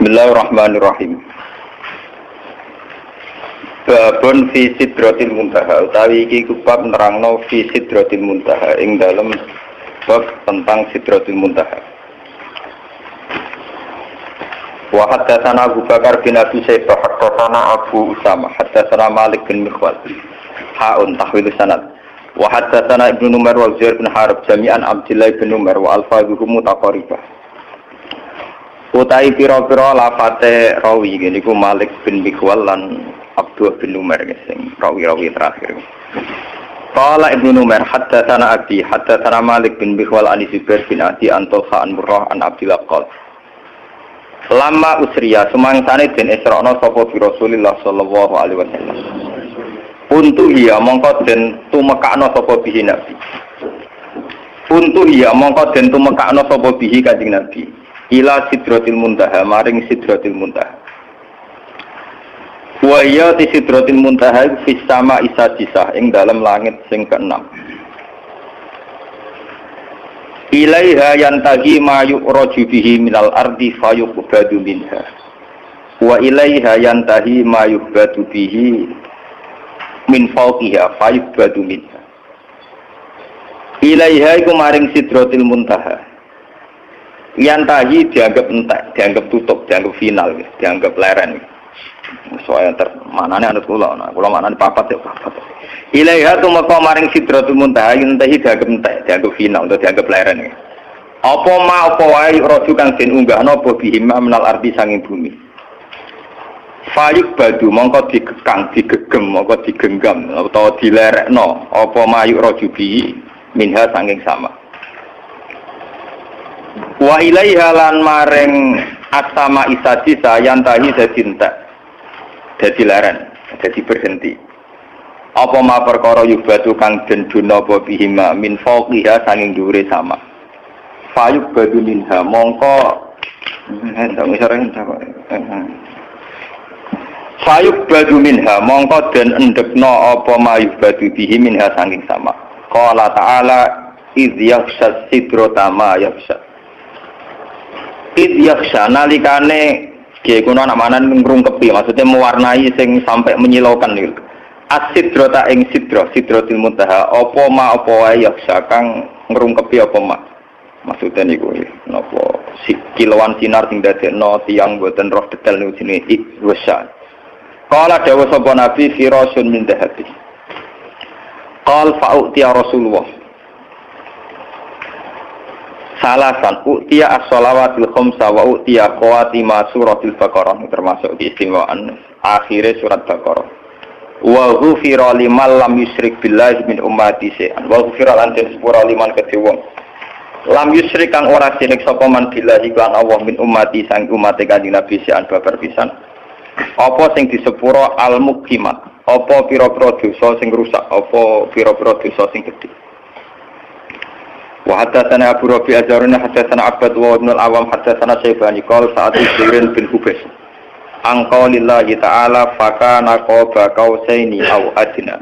Bismillahirrahmanirrahim. Babun fi sidratil muntaha utawi iki bab nerangno fi sidratil muntaha ing dalem bab tentang sidratil muntaha. Wa haddatsana Abu Bakar bin Abi Syaibah haddatsana Abu Usama haddatsana Malik bin Mikhwal haun tahwil sanad wa haddatsana Ibnu Umar wa Zuhair bin Harb jami'an Abdullah bin Umar wa alfazuhum mutaqarribah. Utai pira-pira lafate rawi niku Malik bin Mikhwal lan Abdullah bin Umar sing rawi-rawi terakhir. Qala Ibnu Umar haddatsana Abi haddatsana Malik bin Mikhwal an Zubair bin Adi an Talha an Murrah an Abdullah qol. Lama usriya sumangsane den Isra'na sapa bi Rasulillah sallallahu alaihi wasallam. Untuk iya mongko den tumekakno sapa bihi Nabi. Untuk iya mongko den tumekakno sapa bihi Kanjeng Nabi. Ila sidratil muntaha maring sidratil muntaha wa ya sidratil muntaha fis sama isajisah ing dalam langit sing keenam. Ilaiha yantahi ma yu'raju bihi minal ardi fayuqbadu minha wa ilaiha yantahi ma yuqbadu bihi min fawqiha fayuqbadu minha. Ilaiha iku maring sidratil muntaha yantahi dianggap entek, dianggap tutup, dianggap final, dianggap leren. Soalnya manane anut kula manane papat ya papat. Ilaiha tumeka maring sidratul muntaha yantahi dianggap entek, dianggap final, atau dianggap leren. Apa ma apa wae roju kang den unggahno apa bihima menal arti sanging bumi. Fayuk badu mongko digekang, digegem, mongko digenggam utawa dilerekno apa mayuk roju bihi minha sanging sama. Wa ilaiha lan maring asama isajisa yantahi dadi entek dadi leren dadi berhenti apa ma perkara yubatu kang den duna apa bihima min fawqiha sanging dhuwure sama fayuk badu minha mongko fayuk badu minha mongko den endekno apa ma yubatu bihi minha sanging sama. Qala ta'ala idh yakhsha sidrata ma yakhsha yaksha nalikane nggih kuna namanan ngrungkepi maksudnya mewarnai sing sampai menyilaukan niku as-sidrata ing sidratil muntaha apa ma apa wae yaksha kang ngrungkepi apa ma maksudnya niku napa kilauan sinar sing dadekno tiyang boten roh detail niku jenenge ikhwasa. Qala dawuh sapa nabi firasun min dhahabi qal fa'uti ya Rasulullah salasan u'tiya as-shalawatil khamsa wa u'tiya khawatima suratil Baqarah termasuk keistimewaan akhirnya surat Baqarah wa ghufira liman lam yusyrik billahi min ummati syai'an wa ghufira lan sepura liman kedhe wong lam yusyrik kang ora sirik sapa man billahi lan Allah min ummati sang umat Kanjeng Nabi syai'an babar pisan apa sing disepura al-muqimat apa pira-pira dosa sing rusak apa pira-pira dosa sing gedhe. Wa haddatsana Abu Rabi' Azharuna haddatsana Abbad wa Ibnu al-Awam haddatsana Syaibani qala sa'at Zirin bin Hubais an qaulillahi ta'ala fakana qaba qausaini aw adna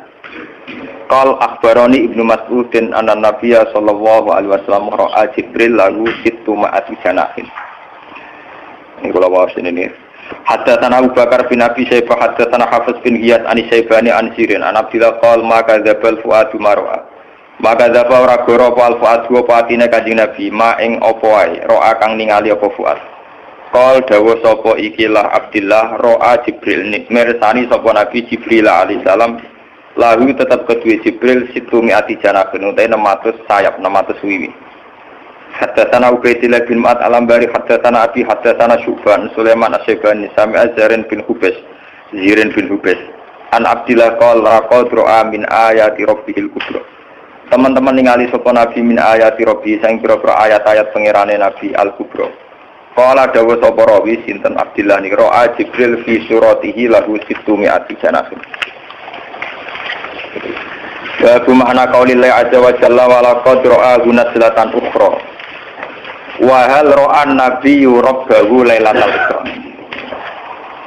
qal akhbarani Ibnu Mas'udin anna Nabiyya sallallahu alaihi wasallam ra'a Jibril lahu sittu ma'ati janahin. Ini kula waos ini. Haddatsana Abu Bakar bin Abi Syaibah haddatsana Hafiz bin Ghiyas an Syaibani an Zirin an Abdillah qala ma kadzabal fuadu mar'a maka zapa ora goro apa alfuad wa patine Kanjeng Nabi ma ing apa wae roa kang ningali apa fuad qol dawuh sapa ikilah Abdillah roa Jibril mirsani sapa Nabi Jibril alaihi salam lahu tetap kedue Jibril situmi ati janabun utahe 600 sayap 600 wiwi. Haddatsana Ubaidillah bin Ma'ad al-Ambari haddatsana Abi haddatsana Syuban Sulaiman as-Syaibani sami Zirin bin Hubais an Abdillah qala roa min ayati rabbihil kubra. Teman-teman ningali sapa Nabi min ayati Rabbi sang pira-pira ayat-ayat pangerane Nabi Al-Kubra. Qala dawuh sapa rawi sinten Abdillah niki ra'a Jibril fi suratihi lahu sittumi ati janahun. Wa makna qaulillah azza wa jalla wa laqad ra'a naslatan ukhra. Wa hal ra'a an-nabiyyu rabbahu lailatal isra.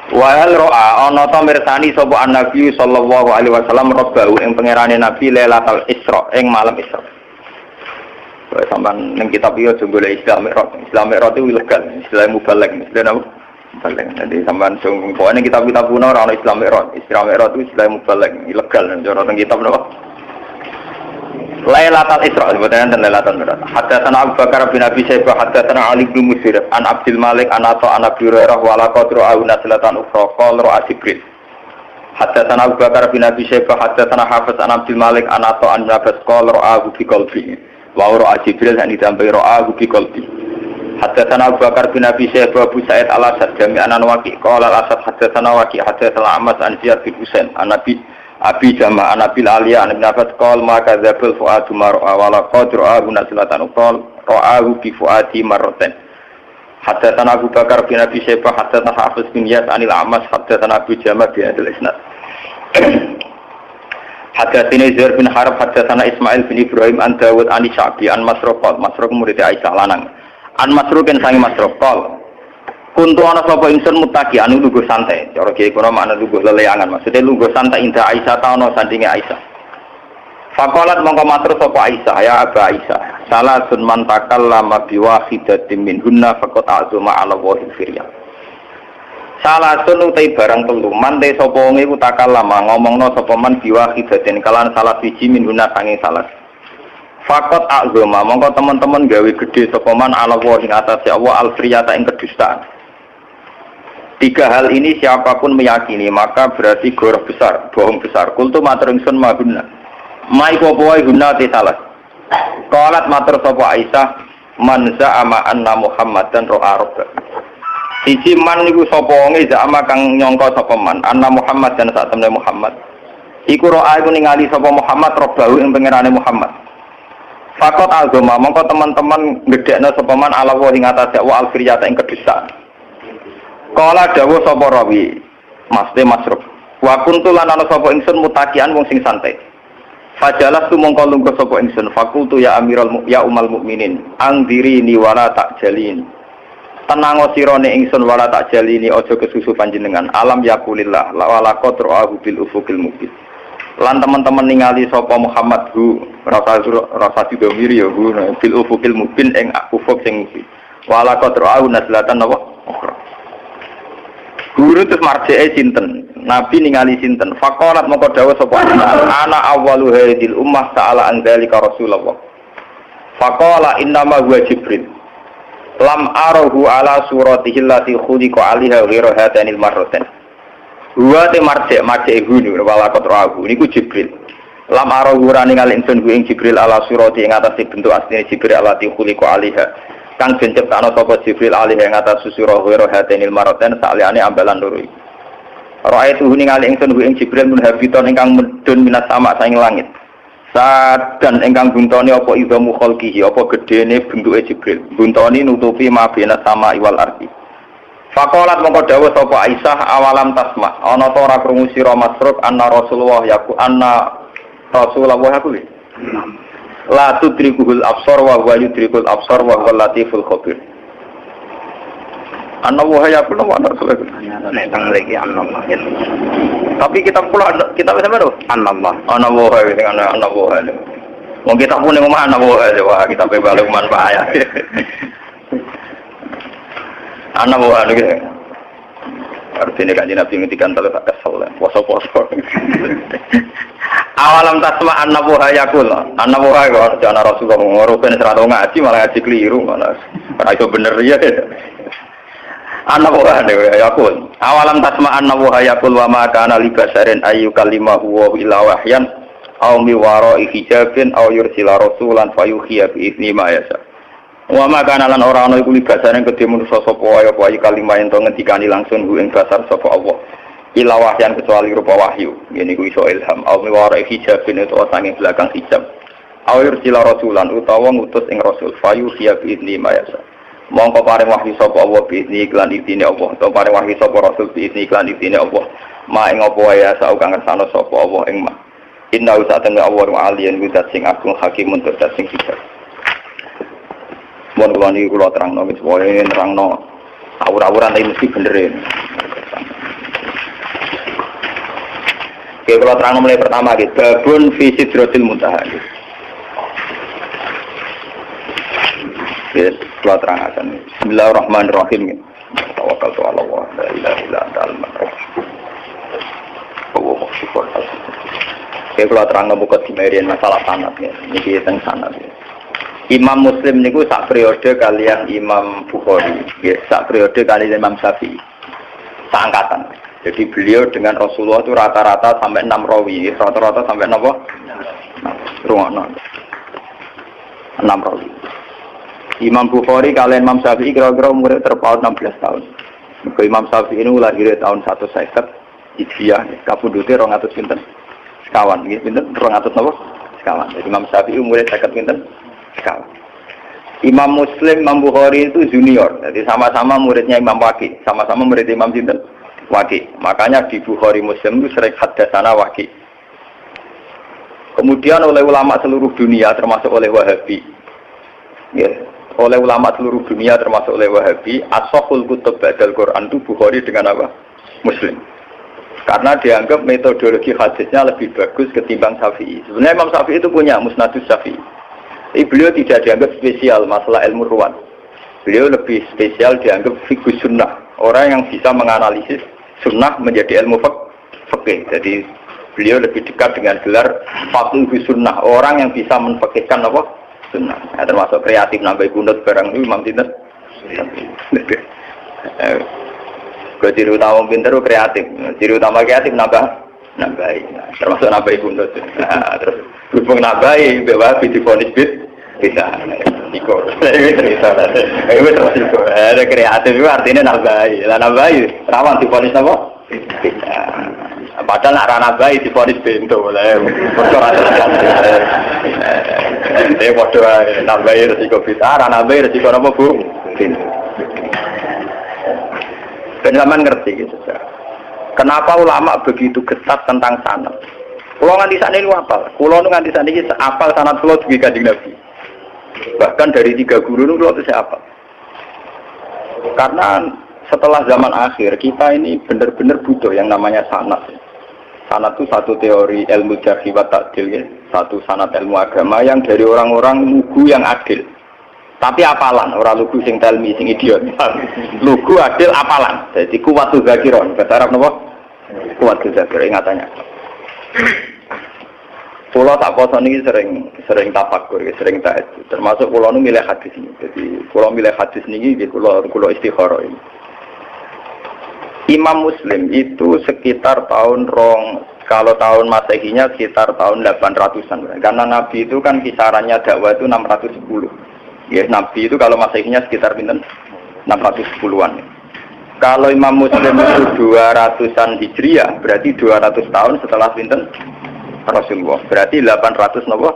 Wa hal ra'a ana ta mirsani sapa an-nabi sallallahu alaihi wasallam rabbahu ing pangerane nabi lailatul isra ing malam isra. Sampeyan ning kitab iki aja golek Islam Mi'raj. Islam Mi'raj itu ilegal, istilah mubalek, istilah Mubalek. Jadi sampean sing pokoknya kitab-kitab kuno ora ono Islam Mi'raj. Islam Mi'raj itu istilah mubalek, ilegal cara teng kitab napa? Lailatul Isra sebetulnya dan Lailatul Mi'raj. Haddatsana Abu Bakar bin Abi Syaibah, haddatsana Ali bin Musir, an Abdul Malik, an Atha, an Abi Hurairah wa la qadru auna salatan ukhra qala ra'a Jibril. Haddatsana Abu Bakar bin Abi Syaibah, haddatsana Hafiz an Abdul Malik, an Atha, an Abbas qala ra'a bi qalbi. Wa ra'a Jibril an ditambahi ra'a bi qalbi. Haddatsana Abu Bakar bin Abi Syaibah, Abu Sa'id al-Asad jami'an an Waqi qala al-Asad haddatsana Waqi haddatsana Ahmad an Ziyad bin Husain an Abi Jama' Anabil Aliyah Ibn Abbas qol maka dzabul fuadu mar'a wa la qadru abuna silatan qol ra'ahu bi fuadi marratain. Haddatsana Abu Bakar bin Abi Syaibah haddatsana Hafiz bin Yas anil Amas haddatsana Abu Jama' bi hadal isnad. Haddatsana Zuhair bin Harb haddatsana Ismail bin Ibrahim an Dawud an Sya'bi an Masruq qol Masruq murid Aisyah lanang. An Masruqin sangi Masruq qol kuntu ana sapa ingsun mutaki anu lungguh santai. Cara kiye kono makna lungguh leleangan, maksudnya lungguh santai indah Aisyah ta ana sandinge Aisyah. Faqalat mongko matur sapa Aisyah, ya Aba Aisyah, salasun man takallama biwahidatin minhunna faqad a'zama 'ala Allahil firya. Salasun utai barang telu, man te sapa wong iku takallama ngomongno sapa man biwahidatin kalan salah siji minhunna sange salah. Faqad a'zama mongko teman-teman gawe gedhe sapa man 'ala Allah ing atase Allah al-firyata ing kedustaan. Tiga hal ini siapapun meyakini maka berarti goroh besar, bohong besar. Kultu matur ingsun mahunna. Mai popo wae guna te salah. Qalat matur sapa Aisyah man za'ama anna Muhammadan ra'a rabba. Siji man niku sapa wonge za'ama kang nyangka sapa man anna Muhammad dan sak temne Muhammad. Iku ra'a iku ningali sapa Muhammad rabbahu ing pangerane Muhammad. Fakot agama mongko teman-teman gedekno sapa man ala wa ing atase wa al-firyata ing kedustaan. Kala dawuh sapa rawi Mas Masruf wa kuntu lan ana sapa ingsun mutakian wong sing santai. Fajalas tu mongko lungguh sapa ingsun fakultu ya ya umal mukminin angdirini wala takjalin. Tenang sirane ingsun wala takjalini aja kesusu panjenengan alam yakulillah la wala qadru bil ufukil mubin. Lan teman-teman ningali sapa Muhammad hu rasa didomiri ya hu bil ufukil mubin ing ufuk sing mubin. Wala qadru naslatan apa? Guru terus marjee sinten, Nabi ningali sinten. Faqalat moko dawuh sapa ana awwalu hadhil ummah ta'ala an dzalika Rasulullah. Faqala innama huwa Jibril. Lam arahu ala suratihi allati khuliqa 'alaiha ghairu hatanil marratain. Huwa te marjee guru wala qatrahu niku Jibril. Lam arahu rani ningali ingsun ing Jibril ala surati ing atase bentuk asline Jibril allati khuliqa 'alaiha. Kang jencep ana sapa Jibril alih ing atas susura ghairu hatanil marratain saliyane ambalan loro iki. Ra'aitu ningali ingsun ing Jibril munhabiton ingkang medun minas sama saing langit. Sadan ingkang buntone apa idhamu khalqihi apa gedene bentuke Jibril. Buntoni nutupi mabena sama iwal ardi. Faqalat mongko dawuh sapa Aisyah awalam tasma ana ta ora krungu sira Masruk anna Rasulullah yaku la tudrikuhul absar wa huwa yudrikul absar wa huwa latiful khabir. An-Nawawi ya pun ana Rasulullah. Nek tang lagi an-Nawawi. Tapi kita pula kita wis sampe lho an-Nawawi. An-Nawawi dengan an-Nawawi. Wong kita pun ngomong an-Nawawi wah kita pe balik manfaat. An-Nawawi gitu. Artinya kanjeng Nabi ngendikan telu tak kesel, poso-poso. Awalam tasma an-nabuha yakul. An-nabuha kok ana Rasulullah ngoropen serata ngaji malah ngaji keliru malah. Ora iso bener ya. An-nabuha yakul. Awalam tasma an-nabuha yakul wa ma kana li basarin ayu kalimahu wa illa wahyan aw mi wara'i hijabin aw yursila rasulan fayuhiya bi idzni ma yasha. Wa ma kana lan ora ana iku li basarin kedhe manusa sapa wae apa kalimah ento ngendikani langsung ku ing basar sapa Allah. Ila wahyan kecuali rupa wahyu. Ngene iku iso ilham. Au miwara hijabin itu sange belakang hijab. Au yursila rasulan utawa ngutus ing rasul fayu hiya bi idzni ma yasa. Mongko paring wahyu sapa Allah bi idzni iklan idine Allah. Utawa paring wahyu sapa rasul bi idzni iklan idine Allah. Ma ing apa wae asa kang ngersano sapa Allah ing ma. Inna usatana Allah wa aliyan widat sing agung hakimun tur sing hijab. Mun kula niki kula terangno wis wae nerangno awur-awuran iki mesti bener. Oke, kalau terang mulai pertama gitu, babun fi sidratil muntaha. Oke, kalau terang akan. Bismillahirrahmanirrahim. tawakkaltu 'ala Allah la ilaha illa anta al-rahman. Wa maksifun. Saya kalau terang ngebuka dimerian masalah sanad ya. Niki teng sanad ya. Imam Muslim niku sak periode kalian Imam Bukhari, ya, sak periode kalian Imam Syafi'i. Seangkatan. Jadi beliau dengan Rasulullah itu rata-rata sampai 6 rawi, rata-rata sampai napa? 6 rawi. Imam Bukhari kalian Imam Syafi'i kira-kira umurnya terpaut 16 tahun. Maka Imam Syafi'i ini lahir tahun 150 Hijriah, kapundhute 200 pinten? Sekawan, nggih pinten? 200 napa? Sekawan. Jadi Imam Syafi'i umurnya 50 pinten? Sekawan. Imam Muslim, Imam Bukhari itu junior. Jadi sama-sama muridnya Imam Waqi, sama-sama murid Imam sinten? Waqi. Makanya di Bukhari Muslim itu sering hadatsana Waqi. Kemudian oleh ulama seluruh dunia termasuk oleh Wahabi. Ya, oleh ulama seluruh dunia termasuk oleh Wahabi, as-sahhul kutub ba'dal Quran itu Bukhari dengan apa? Muslim. Karena dianggap metodologi hadisnya lebih bagus ketimbang Syafi'i. Sebenarnya Imam Syafi'i itu punya Musnadus Syafi'i. Tapi beliau tidak dianggap spesial masalah ilmu ruwat. Beliau lebih spesial dianggap fiqh sunnah. Orang yang bisa menganalisis sunnah menjadi ilmu fikih. Jadi beliau lebih dekat dengan gelar faqih sunnah. Orang yang bisa menfikihkan apa? Sunnah. Nah, termasuk kreatif nambah kunut barang itu Imam Sinten. Ciri utama pinter itu kreatif. Ciri utama kreatif nambah. Termasuk nambah kunut. Nah, terus berhubung nambah bawa difonis bisa. Ikut. Cerita. Itu terus ikut. Ada kreatif itu artinya nambah. Lah nambah rawan difonis apa? Bisa. Padahal nak rana bayi difonis bento lah. Bodoh nambahi resiko bisa, nambahi resiko apa bu? Penelaman ngerti gitu. Kenapa ulama begitu ketat tentang sanad? Kulo nganti sana ini apal. Kulo nganti sana ini apal sanad kulo juga Kanjeng Nabi. Bahkan dari 3 guru itu kulo itu apal. Karena setelah zaman akhir kita ini benar-benar butuh yang namanya sanad. Sanad itu satu teori ilmu jarh wa ta'dil ya. Satu sanad ilmu agama yang dari orang-orang lugu yang adil. Tapi apalan, orang lugu sing telmi, sing idiot. Lugu adil apalan. Jadi kuwatul zakiron. Bahasa Arab napa? Kuwatul zakiron ingatannya. Pulau tak poso niki sering tafakur, sering tahajud. Termasuk pulau nu milih hadis ini. Jadi pulau milih hadis niki pulau istikharah ini. Imam Muslim itu sekitar tahun kalau tahun Masehinya sekitar tahun 800-an. Karena Nabi itu kan kisarannya dakwah itu 610. Ya, Nabi itu kalau Masehinya sekitar 610-an. Kalau Imam Muslim itu 200-an Hijriah, berarti 200 tahun setelah pinten Rasulullah. Berarti 800 napa?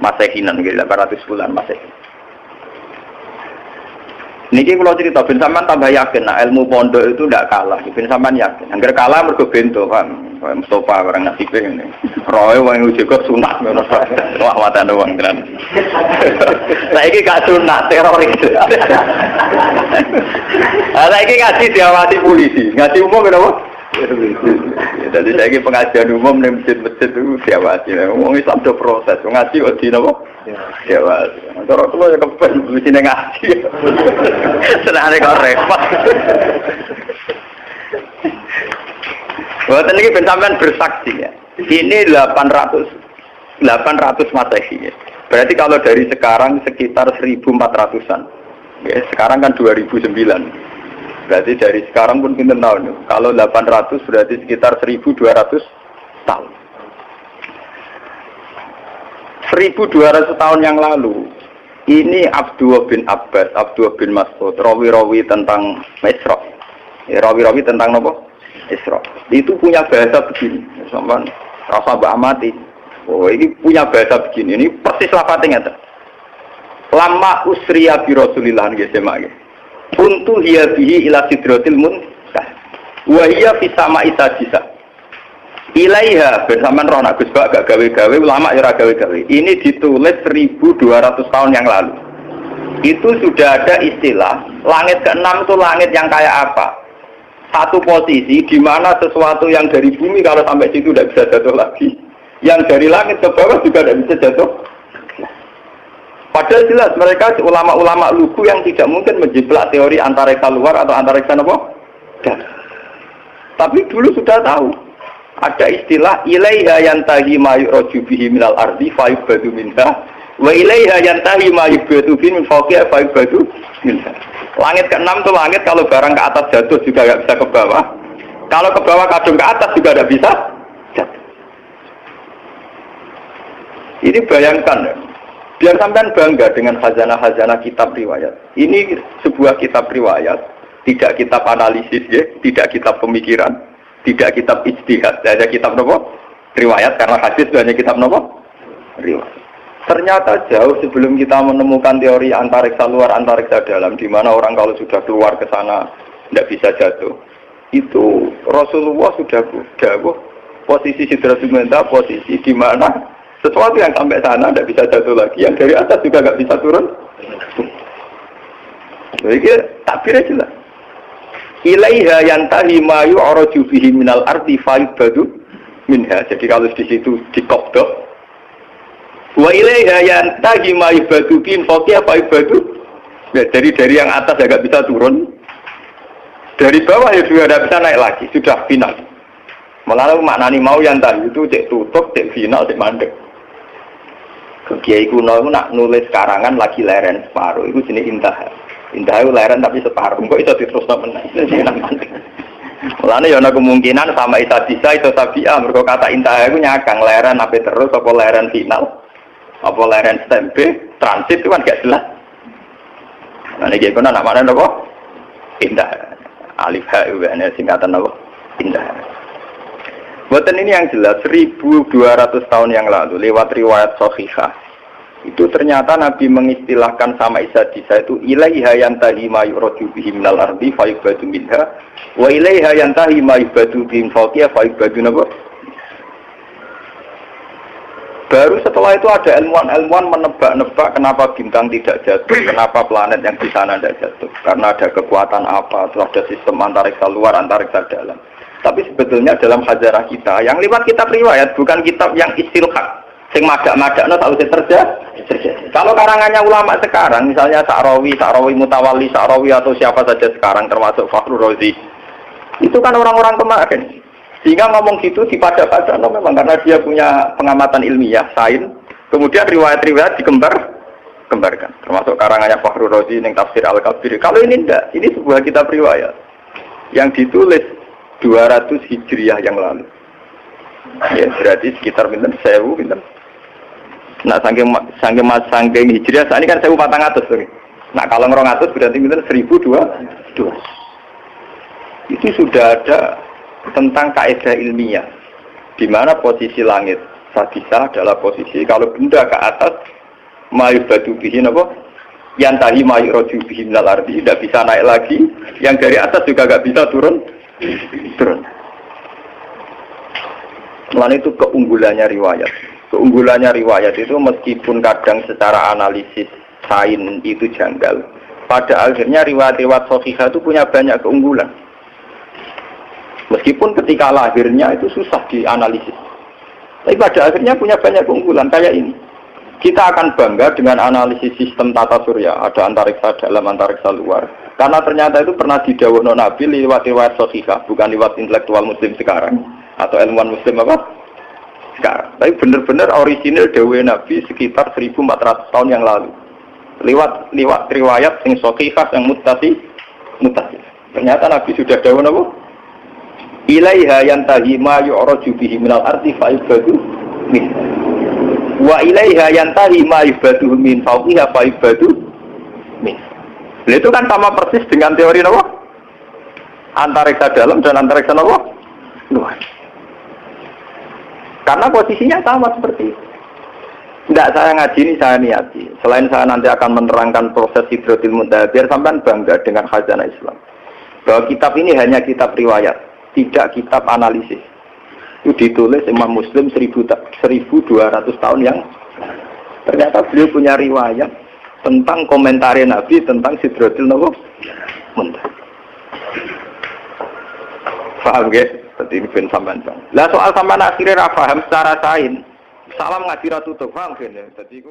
Masehinan, 800 bulan Masehi. Niki kalau cerita ben sampean tambah yakin nah ilmu pondok itu ndak kalah. Ben sampean yakin. Angger kalah mergo bento kan. Mustofa barang nasibe ngene. Roe wong juga sunat ngono. Wah watane wong tenan. Saiki gak sunat teroris. Saiki ngaji diawasi polisi. Ngaji umum kenapa? Jadi saiki pengajian umum ning masjid-masjid itu diawasi. Wong Islam do proses. Ngaji kok di napa? Diawasi. Cara kula ya kepen mesti ngaji. Senane kok repot. Boten iki ben sampean bersaksi ya. Ini 800 Masehi ya. Berarti kalau dari sekarang sekitar 1400-an. Ya, sekarang kan 2009. Berarti dari sekarang pun pinten tahun. Kalau 800 berarti sekitar 1200 tahun. 1200 tahun yang lalu ini Abdullah bin Abbas, Abdullah bin Mas'ud rawi-rawi tentang Isra. Ya, rawi-rawi tentang apa? Isra. Itu punya bahasa begini. Sampeyan rasa mbak amati. Oh, ini punya bahasa begini. Ini persis lafadznya ngeten. Lama usriya bi Rasulillah nggih semak. Untu hiya bihi ila sidratil muntah. Wa hiya fi sama'i sadisa. Ilaiha bersamaan roh nak Gus Bak gak gawe-gawe ulama ya ora gawe-gawe. Ini ditulis 1200 tahun yang lalu. Itu sudah ada istilah langit ke-6 itu langit yang kayak apa? Satu posisi di mana sesuatu yang dari bumi kalau sampai situ tidak bisa jatuh lagi. Yang dari langit ke bawah juga tidak bisa jatuh. Padahal jelas mereka ulama-ulama lugu yang tidak mungkin menjiplak teori antariksa luar atau antariksa apa? Tapi dulu sudah tahu. Ada istilah ilaiha yantahi ma yu'raju bihi minal ardi fa yubadu minha wa ilaiha yantahi ma yubadu bihi min fawqiha fa yubadu minha. Langit ke-6 itu langit kalau barang ke atas jatuh juga nggak bisa ke bawah. Kalau ke bawah kadung ke atas juga tidak bisa jatuh. Ini bayangkan ya. Biar sampean bangga dengan khazanah-khazanah kitab riwayat. Ini sebuah kitab riwayat, tidak kitab analisis ya, tidak kitab pemikiran, tidak kitab ijtihad, hanya kitab nopo? Riwayat, karena hadis hanya kitab nopo? Riwayat. Ternyata jauh sebelum kita menemukan teori antariksa luar, antariksa dalam, di mana orang kalau sudah keluar ke sana tidak bisa jatuh. Itu Rasulullah sudah dawuh posisi Sidratul Muntaha, posisi di mana sesuatu yang sampai sana tidak bisa jatuh lagi, yang dari atas juga nggak bisa turun. Jadi takbirnya jelas. Ilaiha yantahi ma yu'raju bihi minal ardi fa yubadu minha. Jadi kalau di situ dikobdok. Wa ilaiha yantahi ma yubadu bihi fawqiha fa yubadu. Ya, dari yang atas ya nggak bisa turun. Dari bawah ya juga tidak bisa naik lagi, sudah final. Malah maknani mau yantahi itu cek tutup, cek final, cek mandek. Kiai kuno itu nak nulis karangan lagi leren separuh, itu jenis intah. Intah itu leren tapi separuh, kok itu diterusno meneh. Mulane ya ana kemungkinan sama isa bisa itu sabia, mergo kata intah itu nyakang leren apa terus apa leren final. Apa leren stempe, transit itu kan gak jelas. Nah iki kono nak maknane apa? Intah. Alif ha itu ana singkatan apa? Intah. Buatan ini yang jelas 1200 tahun yang lalu lewat riwayat Shahihah itu ternyata Nabi mengistilahkan sama Isa-Isa itu ilaiha yantahi ma yu'raju bihi minal ardi fa yubadu minha wa ilaiha yantahi ma yubadu bihi fawqiha fa yubadu napa. Baru setelah itu ada ilmuwan menebak-nebak kenapa bintang tidak jatuh, kenapa planet yang di sana tidak jatuh, karena ada kekuatan apa, terus ada sistem antariksa luar, antariksa dalam. Tapi sebetulnya dalam hajarah kita yang lewat kitab riwayat, bukan kitab yang istilhaq sing madak-madakno tahu terjadi. Kalau karangannya ulama sekarang, misalnya Sa'rawi Mutawalli Sa'rawi atau siapa saja sekarang termasuk Fakhrur Razi, itu kan orang-orang kemarin. Sehingga ngomong gitu dipada-pada memang karena dia punya pengamatan ilmiah, sains. Kemudian riwayat-riwayat dikembarkan. Termasuk karangannya Fakhrur Razi yang Tafsir Al-Kabir. Kalau ini enggak, ini sebuah kitab riwayat yang ditulis 200 Hijriah yang lalu. Ya, berarti sekitar pinten 1000 pinten. Nah, saking Hijriah saat ini kan 1400. Nah, kalau 200 berarti pinten 1200. Itu sudah ada tentang kaidah ilmiah di mana posisi langit sadisa adalah posisi kalau benda ke atas mayubadu bihi napa yantahi mayuraju bihi minal ardi, tidak bisa naik lagi, yang dari atas juga nggak bisa turun. Selain itu keunggulannya riwayat. Keunggulannya riwayat itu meskipun kadang secara analisis sains itu janggal, pada akhirnya riwayat-riwayat Shahihah itu punya banyak keunggulan. Meskipun ketika lahirnya itu susah dianalisis, tapi pada akhirnya punya banyak keunggulan kayak ini. Kita akan bangga dengan analisis sistem tata surya, ada antariksa dalam, antariksa luar. Karena ternyata itu pernah didhawuhno Nabi lewat riwayat Shahihah, bukan lewat intelektual muslim sekarang atau ilmuwan muslim apa? Sekarang. Tapi benar-benar orisinil dawuh Nabi sekitar 1400 tahun yang lalu. Lewat riwayat yang Shahihah yang muttasil. Ternyata Nabi sudah dawuh apa? Ilaiha yantahi ma yu'raju bihi minal ardi fa yubadu min. Wa ilaiha yantahi ma yubadu min fawqiha fa yubadu min. Itu kan sama persis dengan teori apa? Antariksa dalam dan antariksa apa? Luar. Karena posisinya sama seperti itu. Tidak, saya ngaji ini saya niati. Selain saya nanti akan menerangkan proses Sidratul Muntaha, biar sampean bangga dengan khazanah Islam. Bahwa kitab ini hanya kitab riwayat, tidak kitab analisis. Itu ditulis Imam Muslim 1200 tahun yang ternyata beliau punya riwayat tentang komentar Nabi tentang Sidratul Muntaha. Paham ya? Tadi ini ben sampean. Lah soal sampean akhirnya ra paham secara sains. Salam ngaji ra tutup, paham ya? Tadi iku